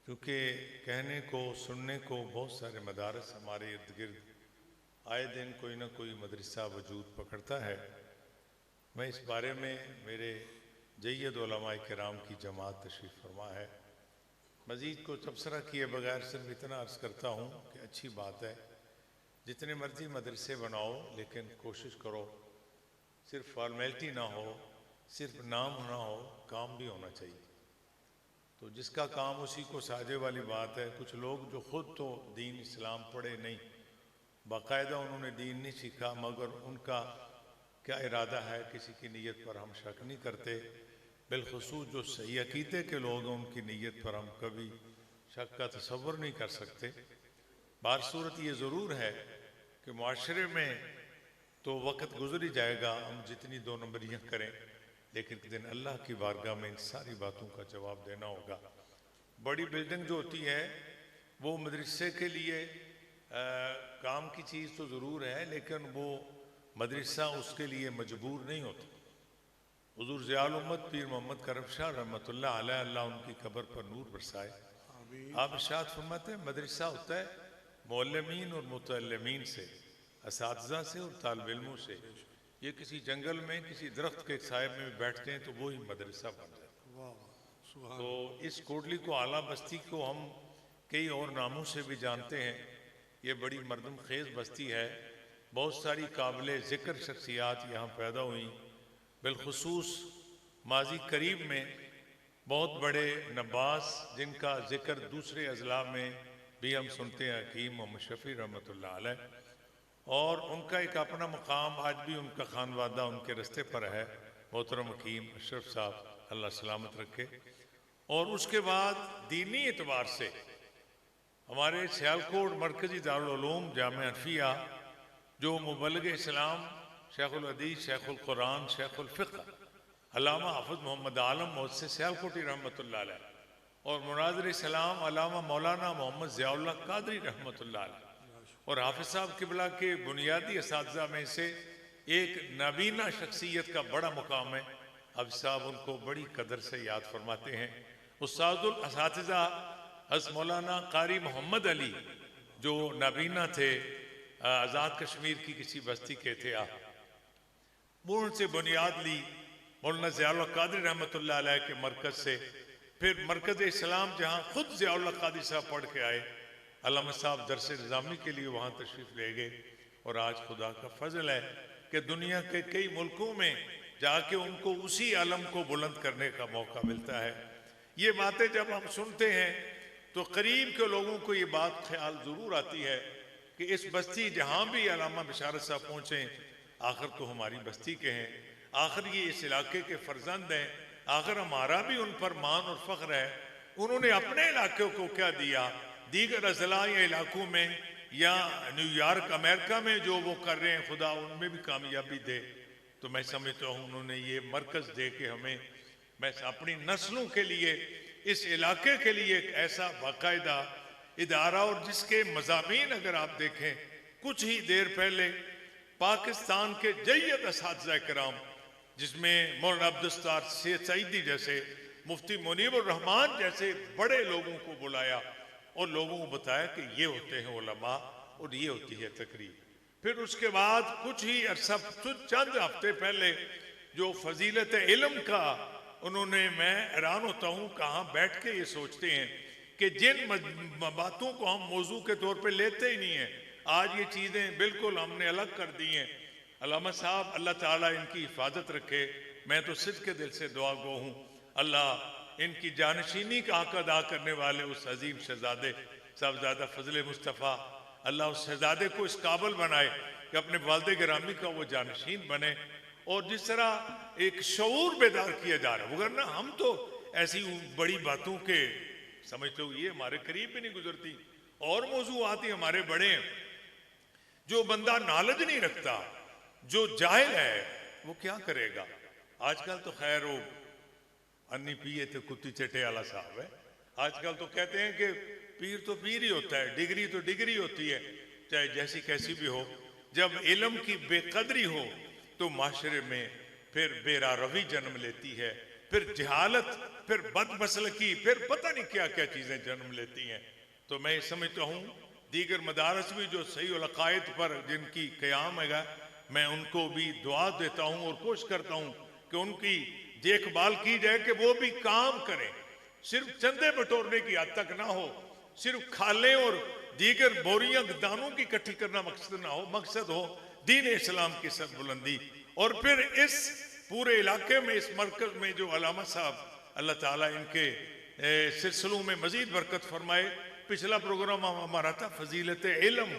क्योंकि कहने को सुनने को बहुत सारे मदारस हमारे इर्द गिर्द आए दिन कोई ना कोई मदरसा वजूद पकड़ता है। मैं इस बारे में मेरे जय्यद उलमाए किराम की जमात तशरीफ़ फरमा है। मज़ीद को तबसरा किए बगैर सिर्फ इतना अर्ज़ करता हूँ कि अच्छी बात है, जितने मर्जी मदरसे बनाओ, लेकिन कोशिश करो सिर्फ फॉर्मेलिटी ना हो, सिर्फ नाम ना हो, काम भी होना चाहिए। तो जिसका काम उसी को साझे वाली बात है। कुछ लोग जो ख़ुद तो दीन इस्लाम पढ़े नहीं, बाकायदा उन्होंने दीन नहीं सीखा, मगर उनका क्या इरादा है किसी की नीयत पर हम शक नहीं करते। बिलखुसूस जो सही अकीदे के लोग हैं उनकी नीयत पर हम कभी शक का तसव्वुर नहीं कर सकते। बार सूरत ये ज़रूर है कि मुआशरे में तो वक़्त गुजर ही जाएगा, हम जितनी दो नंबरियाँ करें, लेकिन एक दिन अल्लाह की बारगाह में इन सारी बातों का जवाब देना होगा। बड़ी बिल्डिंग जो होती है वो मदरसे के लिए काम की चीज़ तो ज़रूर है, लेकिन वो मदरसा उसके लिए मजबूर नहीं होता। हुज़ूर ज़ियाउल उम्मत पीर मोहम्मद करम शाह रहमतुल्लाह अलैह, अल्लाह उनकी कब्र पर नूर बरसाए, आप इरशाद फरमाते हैं मदरसा होता है मुअल्लिमीन और मुतअल्लिमीन से, असातिज़ा से और तालिब इल्मों से। ये किसी जंगल में किसी दरख्त के साए में बैठते हैं तो वो ही मदरसा बन जाता है। तो इस कोटली को, आला बस्ती को हम कई और नामों से भी जानते हैं। ये बड़ी मरदम खेज बस्ती है, बहुत सारी काबिल ज़िक्र शख्सियात यहाँ पैदा हुई। बिलखुसूस माजी करीब में बहुत बड़े नब्बास, जिनका ज़िक्र दूसरे अजला में भी हम सुनते हैं, हकीम मोहम्मद शफ़ी रहमतुल्लाह अलैह, और उनका एक अपना मकाम आज भी उनका खानवादा उनके रस्ते पर है, मोहतरम हकीम अशरफ साहब, अल्लाह सलामत रखे। और उसके बाद दीनी एतबार से हमारे सियालकोट मरकज़ी दारुल उलूम जामिया हनफिया, जो मुबल्लिग़ इस्लाम शेखुल हदीस, शेखुल कुरान, शेखुल फ़िक़्ह अल्लामा हाफ़िज़ मोहम्मद आलम मुहद्दिस सियालकोटी रहमतुल्लाह अलैह, और मुनाज़िर इस्लाम अल्लामा मौलाना मोहम्मद ज़ियाउल्लाह क़ादरी रहमतुल्लाह अलैह, और हाफ़िज़ साहब किबला के बुनियादी असातिज़ा में से एक नाबीना शख्सियत का बड़ा मुकाम है। हाफ़िज़ साहब उनको बड़ी कदर से याद फरमाते हैं। उस्तादुल असातिज़ा हज़रत मौलाना क़ारी मोहम्मद अली, जो नाबीना थे, आज़ाद कश्मीर की किसी बस्ती के थे, वो उनसे बुनियाद ली मौलाना ज़ियाउल्लाह क़ादरी रहमतुल्लाह अलैह के मरकज़ से। फिर मरकज़ इस्लाम जहाँ ख़ुद ज़ियाउल्लाह क़ादरी साहब पढ़ के आए, अल्लामा साहब दरस निज़ामी के लिए वहाँ तशरीफ़ ले गए, और आज खुदा का फ़ज़ल है कि दुनिया के कई मुल्कों में जाके उनको उसी आलम को बुलंद करने का मौका मिलता है। ये बातें जब हम सुनते हैं तो करीब के लोगों को ये बात ख्याल ज़रूर आती है कि इस बस्ती जहाँ भी अल्लामा बिशारत साहब पहुँचे, आखिर तो हमारी बस्ती के हैं, आखिर ये इस इलाके के फ़र्जंद हैं, आखिर हमारा भी उन पर मान और फ़ख्र है। उन्होंने अपने इलाके को क्या दिया, दीगर अज़ला या इलाकों में या न्यूयॉर्क अमेरिका में जो वो कर रहे हैं, खुदा उनमें भी कामयाबी दे। तो मैं समझता हूँ उन्होंने ये मरकज़ दे के हमें, मैं अपनी नस्लों के लिए, इस इलाके के लिए एक ऐसा बाकायदा इदारा, और जिसके मज़ामीन अगर आप देखें, कुछ ही देर पहले पाकिस्तान के जय्यद असातिज़ा किराम, जिसमें मौलाना अब्दुस्तार सईदी जैसे, मुफ्ती मुनीबुर रहमान जैसे बड़े लोगों को बुलाया और लोगों को बताया कि ये होते हैं उलमा और ये होती है तकरीर। फिर उसके बाद कुछ ही अरसा, चंद हफ्ते पहले जो फजीलत इल्म का उन्होंने, मैं हैरान होता हूँ कहाँ बैठ के ये सोचते हैं कि जिन बातों को हम मौजू के तौर पे लेते ही नहीं हैं, आज ये चीज़ें बिल्कुल हमने अलग कर दी हैं। अल्लामा साहब अल्लाह ताला इनकी हिफाजत रखे। मैं तो सिद्क़ के दिल से दुआ गो हूँ, अल्लाह इनकी जानशीनी का हक अदा करने वाले उस अजीम शहजादे साहबजादा फ़ज़ल मुस्तफ़ा, अल्लाह उस शहजादे को इस काबिल बनाए कि अपने वालिद गिरामी का वो जानशीन बने। और जिस तरह एक शऊर बेदार किया जा रहा है, वगरना हम तो ऐसी बड़ी बातों के समझते हो, ये हमारे करीब भी नहीं गुजरती, और मौजू आती हमारे बड़े हैं। जो बंदा नॉलेज नहीं रखता, जो जाहिल है, वो क्या करेगा। आजकल तो खैर वो अन्नी पिए थे कुत्ती चटे वाला साहब है। आजकल तो कहते हैं कि पीर तो पीर ही होता है, डिग्री तो डिग्री होती है, चाहे जैसी कैसी भी हो। जब इल्म की बेकदरी हो तो माशरे में फिर बेरारवी जन्म लेती है, फिर जहालत फिर बदमसलकी, फिर पता नहीं क्या क्या चीजें जन्म लेती हैं। तो मैं समझता हूँ दीगर मदारस भी जो सही अकायद पर जिनकी क़याम है, मैं उनको भी दुआ देता हूँ और कोशिश करता हूँ कि उनकी देखभाल की जाए कि वो भी काम करें, सिर्फ चंदे बटोरने की हद तक ना हो, सिर्फ खालें और दीगर बोरियां दानों की इकट्ठी करना मकसद ना हो, मकसद हो दीन इस्लाम की सरबुलंदी। और फिर इस पूरे इलाके में, इस मरकज में जो अलामा साहब, अल्लाह ताला इनके सिलसिलों में मजीद बरकत फरमाए। पिछला प्रोग्राम हमारा था फजीलत इल्म।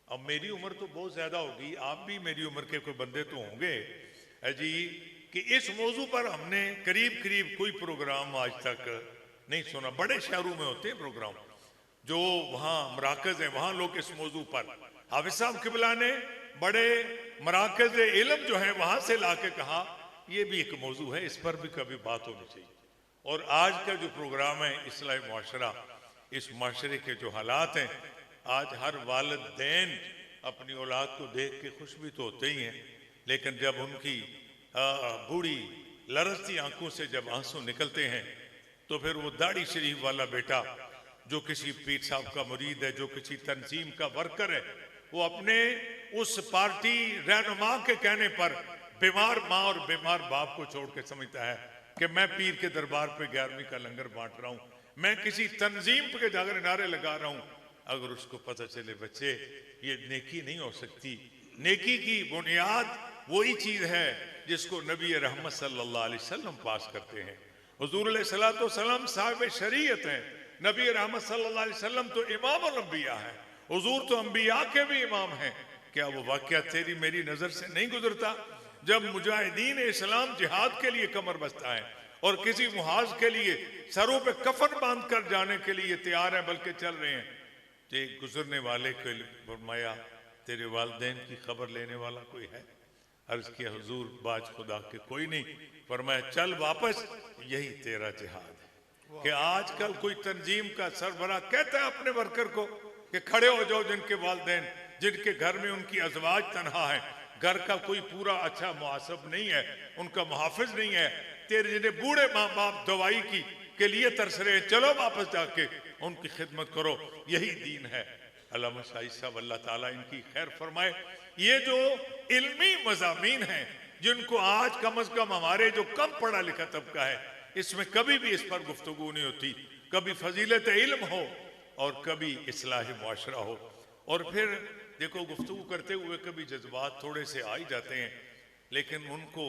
अब मेरी उम्र तो बहुत ज्यादा होगी, आप भी मेरी उम्र के कोई बंदे तो होंगे जी, कि इस मौजू पर हमने करीब करीब कोई प्रोग्राम आज तक नहीं सुना। बड़े शहरों में होते हैं प्रोग्राम, जो वहाँ मराकज है, वहाँ लोग इस मौजू पर, हाफिज साहब किबला ने बड़े मराकज इल्म जो है वहाँ से ला के कहा ये भी एक मौजू है, इस पर भी कभी बात होनी चाहिए। और आज का जो प्रोग्राम है इस्लाही मुआशरा, इस माशरे के जो हालात हैं, आज हर वालिदैन अपनी औलाद को देख के खुश भी तो होते ही हैं, लेकिन जब उनकी बूढ़ी लरसती आंखों से जब आंसू निकलते हैं तो फिर वो दाढ़ी शरीफ वाला बेटा जो किसी पीर साहब का मुरीद है, जो किसी तंजीम का वर्कर है, वो अपने उस पार्टी रहनुमा के कहने पर बीमार माँ और बीमार बाप को छोड़ के समझता है कि मैं पीर के दरबार पे 11वीं का लंगर बांट रहा हूँ, मैं किसी तंजीम के जाकर नारे लगा रहा हूँ। अगर उसको पता चले बच्चे ये नेकी नहीं हो सकती, नेकी की बुनियाद वही चीज है जिसको नबी रहमत सल्लल्लाहु अलैहि वसल्लम पास करते हैं। हुजूर अलैहिस्सलातु वस्सलाम साहिब शरीयत हैं, नबी रहमत सल्लल्लाहु अलैहि वसल्लम तो इमामुल अंबिया है, हुजूर तो अंबिया के भी इमाम हैं। क्या वो वाकया तेरी मेरी नजर से नहीं गुजरता? जब मुजाहिदीन इस्लाम जिहाद के लिए कमर बस्ता है और किसी मुहाज के लिए सरों पे कफन बांध कर जाने के लिए तैयार है, बल्कि चल रहे हैं, तो एक गुजरने वाले को फरमाया तेरे वालिदैन की खबर लेने वाला कोई है? अर्ज किया हुजूर बाज खुदा के कोई नहीं। फरमाया चल वापस, यही तेरा जिहाद है। कि आजकल कोई तंजीम का सरबराह कहता है अपने वर्कर को कि खड़े हो जाओ, जिनके वालिदैन, जिनके घर में उनकी अजवाज तनहा है, घर का कोई पूरा अच्छा मुआसब नहीं है, उनका मुहाफिज नहीं है, तेरे जिन्हें बूढ़े माँ बाप दवाई की के लिए तरस रहे, चलो वापस जाके उनकी खिदमत करो, यही दीन है। अल्लामा शाही साहब अल्लाह ताला इनकी खैर फरमाए। ये जो इल्मी मज़ामीन हैं जिनको आज कम अज कम हमारे जो कम पढ़ा लिखा तबका है, इसमें कभी भी इस पर गुफ्तगू नहीं होती। कभी फजीलत इल्म हो और कभी इस्लाही मुआशरा हो। और फिर देखो गुफ्तगू करते हुए कभी जज्बात थोड़े से आ ही जाते हैं, लेकिन उनको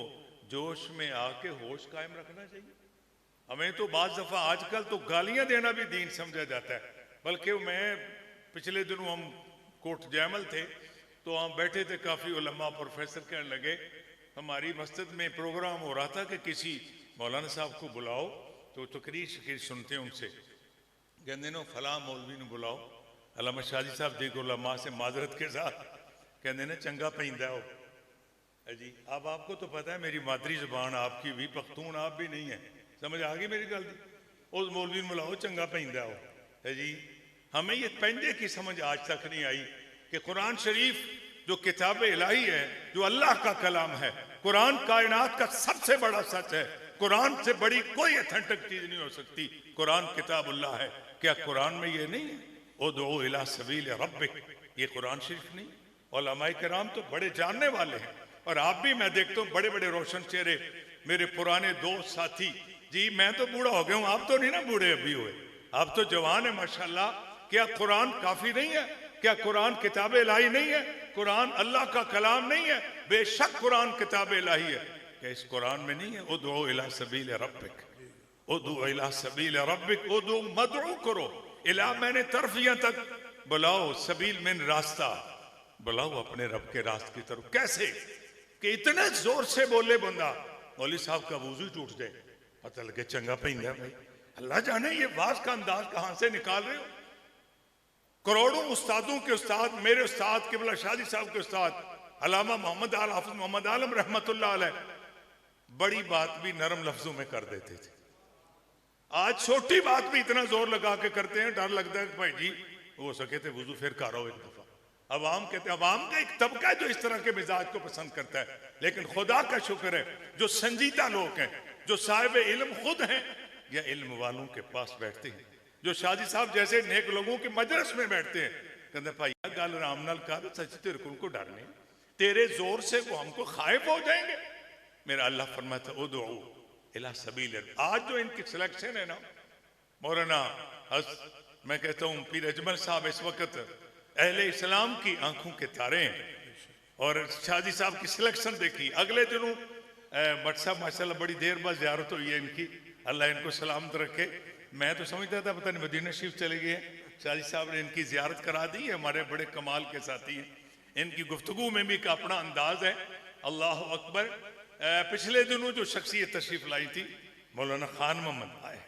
जोश में आके होश कायम रखना चाहिए। हमें तो बाज़ दफ़ा आजकल तो गालियां देना भी दीन समझा जाता है। बल्कि मैं पिछले दिनों हम कोट जैमल थे तो हम बैठे थे, काफ़ी उलमा प्रोफेसर कहने लगे हमारी मस्जिद में प्रोग्राम हो रहा था कि किसी मौलाना साहब को बुलाओ, तो तकरीर शकीर सुनते हैं उनसे, कहते ना फलां मौलवी ने बुलाओ। अल्लामा शाजी साहब देखो उलमा से माजरत के साथ कहते ना चंगा पैंदा हो जी। अब आपको तो पता है मेरी मादरी जुबान आपकी भी, पख्तून आप भी नहीं है, समझ आ गई मेरी गल? उस मौलवी ने बुलाओ चंगा पैंदा हो है जी। हमें ये पैंदे की समझ आज तक नहीं आई कि कुरान शरीफ जो किताब इलाही है, जो अल्लाह का कलाम है, कुरान कायनात का सबसे बड़ा सच है, कुरान से बड़ी कोई अथेंटिक चीज नहीं हो सकती। कुरान किताबुल्लाह है। क्या कुरान में ये नहीं है उदउ इला सबील रब्बिक? ये कुरान शरीफ नहीं? उलमाए किराम तो बड़े जानने वाले हैं, और आप भी मैं देखता हूँ बड़े बड़े रोशन चेहरे, मेरे पुराने दोस्त साथी जी। मैं तो बूढ़ा हो गया हूँ, आप तो नहीं ना बूढ़े अभी हुए, आप तो जवान है माशाल्लाह। क्या कुरान काफी नहीं है? क्या कुरान किताब इलाही नहीं है? कुरान अल्लाह का कलाम नहीं है? बेशक कुरान किताब इलाही है। क्या इस कुरान में नहीं है उदउ इला सबील रब्बिक, उदउ इला सबील रब्बिक, उदउ मदउ करो इला, मैंने तरफिया तक बुलाओ, सबील में रास्ता, बुलाओ अपने रब के रास्ते की तरफ। कैसे कि इतने जोर से बोले बंदा मौलवी साहब का वुजू टूट जाए, पता लगे चंगा पैंदा भाई। अल्लाह जाने ये वाज का अंदाज कहां से निकाल रहे हो। करोड़ों उस्तादों के उस्ताद, मेरे उस्ताद किबला शादी साहब के उस्ताद अल्लामा मोहम्मद आल हाफिज मोहम्मद आलम रहमतुल्लाह अलैह बड़ी बात भी नरम लफ्जों में कर देते थे। आज छोटी बात भी इतना जोर लगा के करते हैं, डर लगता है कि भाई जी हो सके थे वुजू फिर करो एक दफा। अवाम कहते हैं, अवाम का एक तबका है जो इस तरह के मिजाज को पसंद करता है, लेकिन खुदा का शुक्र है जो संजीदा लोग हैं, जो साहिब इल्म खुद हैं या इल्म वालों के पास बैठते हैं, जो शादी साहब जैसे नेक लोगों के मजलिस में बैठते हैं, कहते भाई गल राम नाल कर, सच तेरे को उनको डर नहीं, तेरे जोर से वो हमको खाइफ हो जाएंगे। मेरा अल्लाह फरमाता उदउ इला सबील। आज जो इनकी सिलेक्शन है ना, मौलाना मैं कहता हूँ पीर अजमल साहब इस वक्त अहले इस्लाम की आंखों के तारे हैं, और शादी साहब की सिलेक्शन देखी। अगले दिनों भट्ट साहब माशाल्लाह बड़ी देर बाद ज़ियारत हुई है इनकी, अल्लाह इनको सलामत रखे। मैं तो समझता था पता नहीं मदीना शरीफ चले गए हैं, शादी साहब ने इनकी ज़ियारत करा दी है। हमारे बड़े कमाल के साथी हैं, इनकी गुफ्तगू में भी एक अपना अंदाज है। अल्लाह अकबर। पिछले दिनों जो शख्सियत तशरीफ लाई थी मौलाना खान मोहम्मद आए,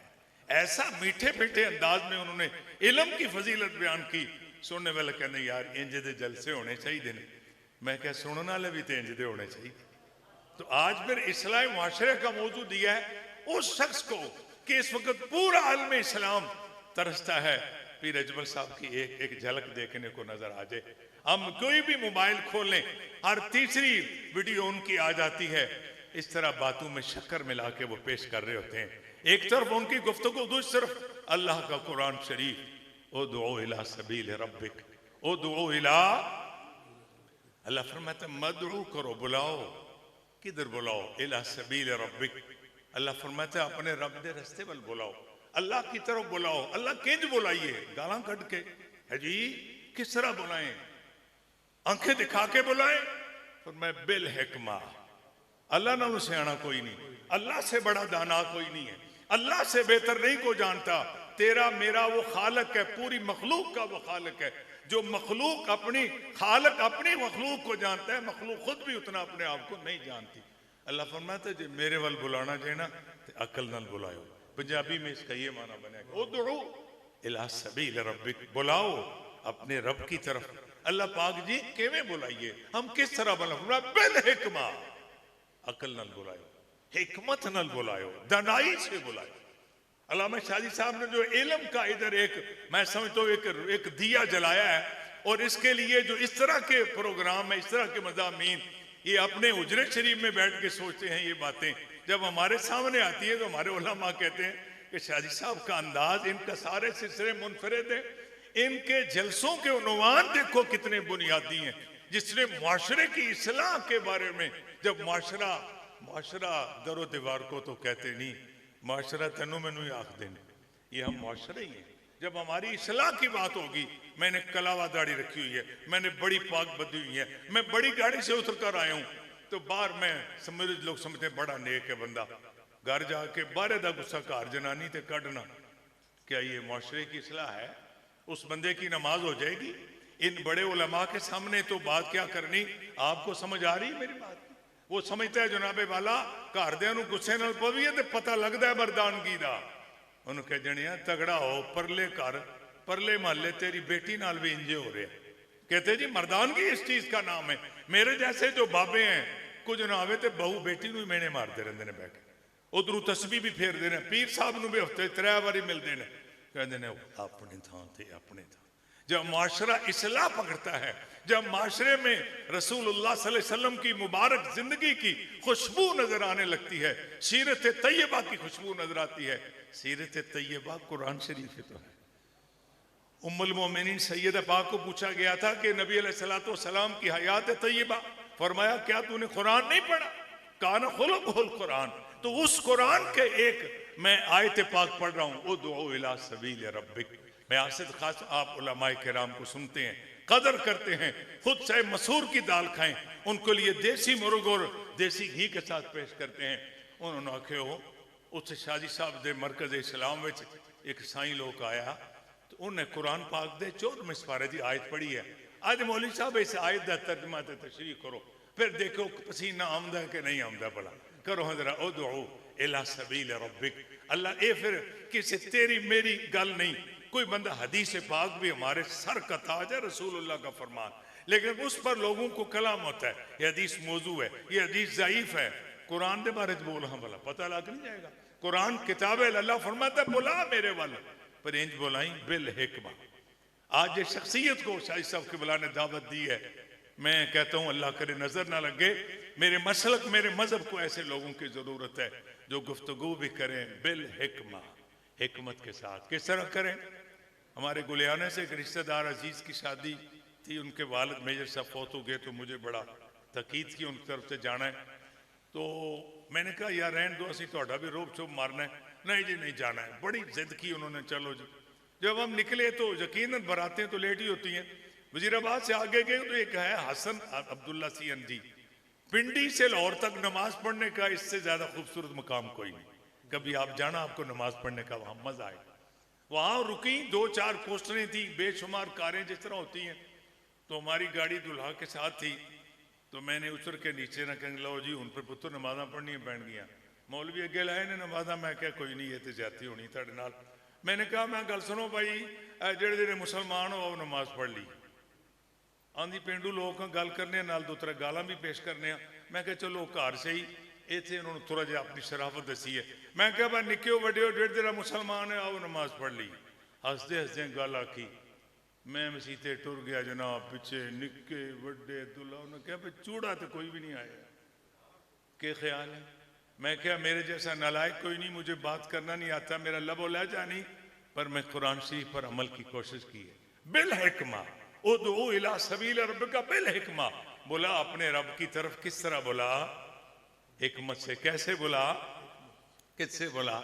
ऐसा मीठे मीठे अंदाज में उन्होंने इल्म की फजीलत बयान की। सुनने वाले कहने यार इंज दे जलसे होने चाहिए ने, मैं क्या सुनने वाले भी तो इंज दे होने चाहिए। तो आज फिर इस्लाही मुआशरे का मौजू दिया है उस शख्स को कि इस वक्त पूरा आलम इस्लाम तरसता है पीर अजमल साहब की एक झलक देखने को नजर आ जाए। हम कोई भी मोबाइल खोलें, हर तीसरी वीडियो उनकी आ जाती है। इस तरह बातों में शक्कर मिला के वो पेश कर रहे होते हैं। एक तरफ उनकी गुफ्तगू, दूसरी तरफ अल्लाह का कुरान शरीफ। उदउ इला सबील रब्बिक, उदउ इला, अल्लाह फरमाता मदउ करो, बुलाओ। किधर बुलाओ? इला सबील रब्बिक। अल्लाह फरमाता अपने रब दे रस्ते पर बुलाओ, अल्लाह की तरफ बुलाओ। अल्लाह किंज बुलाइए? गालां कट के है जी, किस तरह बुलाएं? आंखें दिखा के बुलाएं? फरमाया बिल हिकमा, अल्लाह नालों सियाना कोई नहीं, अल्लाह से बड़ा दाना कोई नहीं है, अल्लाह से बेहतर नहीं को जानता। तेरा मेरा वो खालक है, पूरी मखलूक का वो खालक है। जो मखलूक अपनी खालक अपनी मखलूक को जानता है, मखलूक खुद भी उतना अपने आप को नहीं जानती। अल्लाह फरमाता है जो मेरे वाल बुलाना चाहिए ना तो अकल नाल बुलाओ। पंजाबी में इसका ये माना बनेगा उदउ इला सबील रब्बिक, बुलाओ अपने रब की तरफ। अल्लाह पाक जी किवें बुलाइए, हम किस तरह बुलाओ? बिल हिकमा, अकल नाल बुलाओ, हिकमत नाल बुलाओ, दानाई से बुलाओ। अल्लामा शादी साहब ने जो इल्म का इधर एक मैं समझता हूँ एक दिया जलाया है, और इसके लिए जो इस तरह के प्रोग्राम है, इस तरह के मज़ामीन, ये अपने उजरे शरीफ में बैठ के सोचते हैं ये बातें, जब हमारे सामने आती है तो हमारे उलमा कहते हैं कि शादी साहब का अंदाज, इनका सारे सिलसिले मुनफरिद है। इनके जलसों के उन्वान देखो कितने बुनियादी हैं, जिसने मुआशरे की इस्लाह के बारे में, जब मुआशरा दरो दीवार को तो कहते नहीं, मुआशरा तेनों मैनू ही आख देने, ये हम मुआशरा ही हैं। जब हमारी इस्लाह की बात होगी, मैंने कलावा दाढ़ी रखी हुई है, मैंने बड़ी पाक बदी हुई है, मैं बड़ी गाड़ी से उतर कर आया हूँ, तो बाहर मैं समझ लोग समझते हैं बड़ा नेक है बंदा, घर जाके बाहर का गुस्सा घर जनानी ते कढ़ना, क्या ये मुआशरे की इस्लाह है? उस बंदे की नमाज हो जाएगी? इन बड़े उलमा के सामने तो बात क्या करनी? आपको समझ आ रही है मेरी बात? वो समझता है जनाबे वाला घरदियां नूं गुस्से नाल पवीए ते पता लगता है मर्दानगी दा। उन्होंने कह जनिया तगड़ा हो, परले घर परले महल्ले तेरी बेटी नाल भी इंजे हो रहा। कहते जी मर्दानगी इस चीज का नाम है। मेरे जैसे जो बाबे हैं, कुछ ना आवे ते बहू बेटी नूं मेने मारते रहंदे ने बैठ, उधरों तस्बीह भी फेरदे ने, पीर साहब नूं भी हफ्ते 3 बारी मिलते हैं, कहते ने अपने थां ते अपने थां। जब माशरा इस्लाह पकड़ता है, जब माशरे में रसूलुल्लाह सल्लल्लाहु अलैहि वसल्लम की मुबारक जिंदगी की खुशबू नजर आने लगती है, सीरत तैयबा की खुशबू नजर आती है। सीरत तैयबा कुरान शरीफ तो है। उम्मुल मोमिनीन सैयदा पाक को पूछा गया था कि नबी अलैहिस्सलातु वस्सलाम की हयात तैयबा, फरमाया क्या तूने कुरान नहीं पढ़ा? कान खुलुकुल कुरान। तो उस कुरान के एक मैं आयत पाक पढ़ रहा हूँ, उदउ इला सबील रब्बिक। मैं आसिद खास आप उलमाए किराम को सुनते हैं, कदर करते हैं, खुद चाहे मसूर की दाल खाएं, उनके लिए देसी मुर्ग और देसी घी के साथ पेश करते हैं। उन्होंने आखे हो उस शादी साहब दे मरकज इस्लाम में एक साईं लोग आया, तो उन्हें कुरान पाक दे 14वें सिपारे की आयत पढ़ी है। आज मौलवी साहब इस आयत का तर्जमा ते तशरीह करो, फिर देखो पसीना आमदा है कि नहीं आमदा, भला करो जरा उदउ इला सबील रब्बिक। अल्लाह ये फिर किसी तेरी मेरी गल नहीं, कोई बंदा हदीस पाक भी हमारे सर का ताज है, रसूलुल्लाह का फरमान, लेकिन उस पर लोगों को कलाम होता है ये हदीस मौजू है, ये हदीस ज़ईफ है। कुरान के बारे में बोल, हाँ भला पता लग नहीं जाएगा? कुरान किताब है, अल्लाह फरमाता बुला मेरे वाला, पर इंज बुलाई बिल हिकमा। आज ये शख्सियत को शाही साहब के बुला ने दावत दी है। मैं कहता हूँ अल्लाह करे नजर ना लगे, मेरे मसलक मेरे मजहब को ऐसे लोगों की जरूरत है जो गुफ्तगू भी करें बिल हिकमा, हिकमत के साथ। किस तरह करें? हमारे गुलियाने से एक रिश्तेदार अजीज की शादी थी, उनके वालिद मेजर साहब फौत हो गए, तो मुझे बड़ा तकीद की उनकी तरफ से जाना है। तो मैंने कहा यार रहन दो, असी थोड़ा भी रोब चोब मारना है। नहीं जी नहीं जाना है, बड़ी जिद की उन्होंने। चलो जी, जब हम निकले तो यकीनन बरातें तो लेट ही होती हैं। वजीराबाद से आगे गए तो एक है हसन अब्दुल्ला CNG, पिंडी से लाहौर तक नमाज पढ़ने का इससे ज्यादा खूबसूरत मकाम कोई नहीं। कभी आप जाना, आपको नमाज पढ़ने का वहां मजा आए। वहां रुकी, 2-4 पोस्टरें थी, बेशुमार कारें जिस तरह होती हैं। तो हमारी गाड़ी दुल्हा के साथ थी, तो मैंने उतर के नीचे ना कहें लो जी उन पर पुत्र नमाजा पढ़नी बैठ गया। मौलवी अगे लाए ने नमाजा, मैं क्या कोई नहीं, ये तो जाती होनी तुहाडे नाल। मैंने कहा मैं गल सुनो भाई, जेड़े जेड़े मुसलमान हो नमाज पढ़ ली। आंधी पेंडू लोग गल करने नाल दो तरह गालां भी पेश करने। मैं क्या चलो घर से ही इतने उन्होंने थोड़ा जिहा अपनी शराफत दसी है। मैं क्या भाई निक्के वड्डे जेड़े जेड़ा मुसलमान है आओ नमाज पढ़ ली। हसदे हसदे गल आखी, मैं मसीते टुर गया जनाब, पिछे निक्के वड्डे दुल्हा। उन्होंने कहा भाई चूड़ा तो कोई भी नहीं आया, के ख्याल है? मैं क्या मेरे जैसा नालायक कोई नहीं, मुझे बात करना नहीं आता, मेरा लबो लहजा नहीं, पर मैं कुरान शरीफ पर अमल की कोशिश की है। बिल हिकमा उदउ इला सबील रब्बिका बिल हिकमा, बोला अपने रब की तरफ किस तरह बोला? हिकमत से। कैसे बोला? किससे बोला?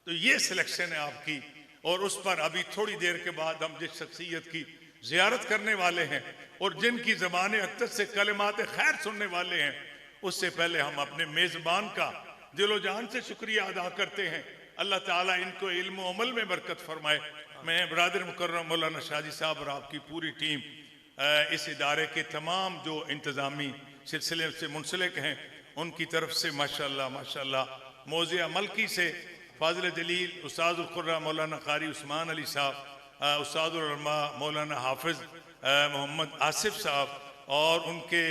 तो ये सिलेक्शन है आपकी। और उस पर अभी थोड़ी देर के बाद हम जिस शख्सियत की जियारत करने वाले हैं और जिनकी ज़बान अक्तर से कलिमात खैर सुनने वाले हैं, उससे पहले हम अपने मेज़बान का दिलो जान से शुक्रिया अदा करते हैं। अल्लाह ताला इनको इल्म व अमल में बरकत फरमाए। मैं बरादर मुकर्रम मौलाना शाजी साहब और आपकी पूरी टीम, इस इदारे के तमाम जो इंतज़ामी सिलसिले से मुंसलिक हैं, उनकी तरफ से माशाअल्लाह माशाअल्लाह मौज़े मलकी से फाजिल जलील उस्ताद खुर्रा मौलाना कारी उस्मान अली साहब, उस्ताद उलमा मौलाना हाफिज़ मोहम्मद आसिफ साहब और उनके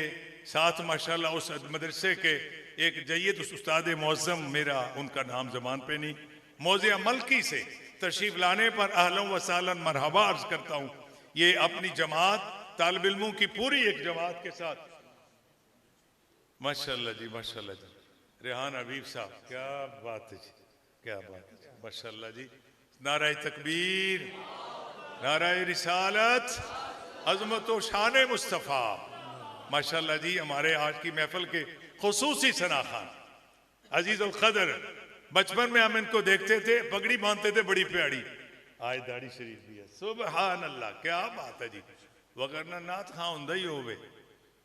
साथ माशाअल्लाह उस मदरसे के एक जय्यद उस्ताद मुअज़्ज़म, मेरा उनका नाम ज़बान पे नहीं, मौज़े मलकी से तशरीफ लाने पर अहलन व सहलन मरहबा अर्ज करता हूँ। ये अपनी जमात तालिब इल्मों की पूरी एक जमात के साथ माशाअल्लाह जी माशाअल्लाह जी। रेहान हबीब साहब, क्या बात है जी, क्या बात है माशाअल्लाह जी। नाराए तकबीर, नाराए रिसालत, अज़मत व शान मुस्तफ़ा। माशाअल्लाह जी, हमारे आज की महफिल के खुसूसी सना खान अजीज उल कदर, बचपन में हम इनको देखते थे, पगड़ी बांधते थे बड़ी प्यारी, आज दाढ़ी शरीफ भी है। सुबहान अल्लाह, क्या बात है जी। वगरना नाथ खां हुंदा ही होवे,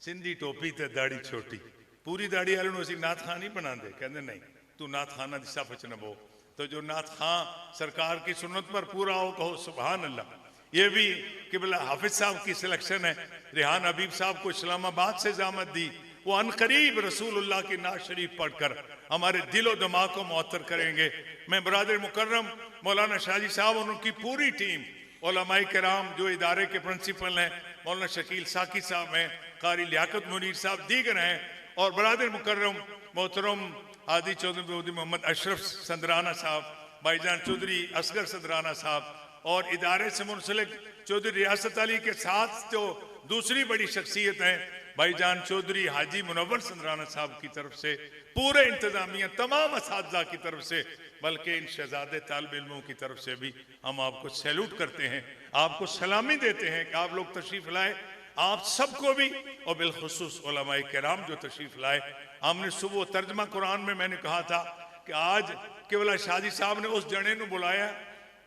सिंधी टोपी ते दाढ़ी छोटी, पूरी दाढ़ी वाले असी नाथ खां नहीं बनाते, कहते नहीं तू नाथ खाना की सफ च न बो। तो जो नाथ खां सरकार की सुन्नत पर पूरा हो, कहो सुबहान अल्लाह। ये भी किबला हाफिज साहब की सिलेक्शन है। रेहान हबीब साहब को इस्लामाबाद से जामत दी, वो अनकरीब रसूलुल्लाह की नात शरीफ पढ़कर हमारे दिलो दिमाग को मुअत्तर करेंगे। मैं बरादर मुकर्रम मौलाना शाजी साहब और उनकी पूरी टीम, उलमाए किराम जो इदारे के प्रिंसिपल हैं, मौलाना शकील साकी साहब हैं, कारी लियाकत मुनीर साहब दीगर हैं, और बरादर मुकर्रम मोहतरम आदि चौधरी मोहम्मद अशरफ संदराना साहब, भाईजान चौधरी असगर संदराना साहब, और इदारे से मुंसलिक चौधरी रियासत अली के साथ जो दूसरी बड़ी शख्सियत हैं भाईजान चौधरी हाजी मुनव्वर संदराना साहब की तरफ से, पूरे इंतजामिया तमाम असातिज़ा की तरफ से, बल्कि इन शहजादे तालिब इल्मों की तरफ से भी हम आपको सैल्यूट करते हैं, आपको सलामी देते हैं कि आप लोग तशरीफ़ लाए। आप सबको भी और बिलखुसूस उलमाए किराम जो तशरीफ़ लाए। हमने सुबह तर्जमा कुरान में मैंने कहा था कि आज केवल शादी साहब ने उस जने को बुलाया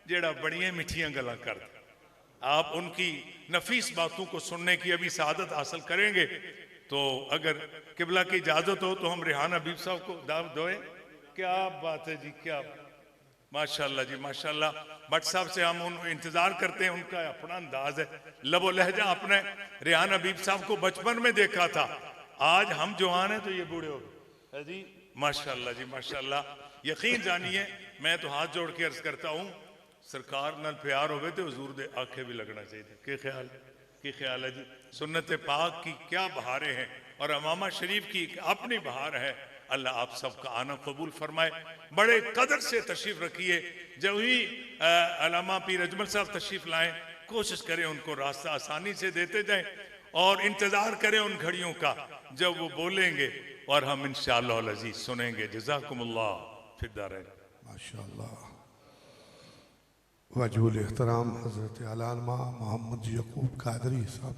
जेड़ा बड़ियां मिठियां गल्लां करदा। आप उनकी नफीस बातों को सुनने की अभी सआदत हासिल करेंगे। तो अगर किबला की इजाज़त हो तो हम रेहान हबीब साहब को दावत दें। क्या बात है जी, क्या माशाअल्लाह जी माशाअल्लाह। भट्ट साहब से हम इंतज़ार करते हैं, उनका अपना अंदाज है, लबो लहजा अपना है। रेहान हबीब साहब को बचपन में देखा था, आज हम जवान हैं तो ये बूढ़े हो गए जी। माशाअल्लाह जी माशाअल्लाह। यकीन जानिए, मैं तो हाथ जोड़ के अर्ज करता हूँ, सरकार नाल प्यार होवे तो हुजूर दे आखे भी लगना चाहिए। के ख्याल है जी। सुन्नत पाक की क्या बहारें हैं और अमामा शरीफ की अपनी बहार है। अल्लाह आप सबका आना कबूल फरमाए। बड़े कदर से तशरीफ रखिए। जब ही अल्लामा पीर अजमल साहब तशरीफ लाएं, कोशिश करें उनको रास्ता आसानी से देते जाएं और इंतजार करें उन घड़ियों का जब वो बोलेंगे और हम इंशाअल्लाह अज़ीज़ सुनेंगे। जज़ाकुमुल्लाह। फिदारे। माशाअल्लाह। वजहुल एहतराम हज़रत अल्लामा मोहम्मद यकूब कादरी साहब।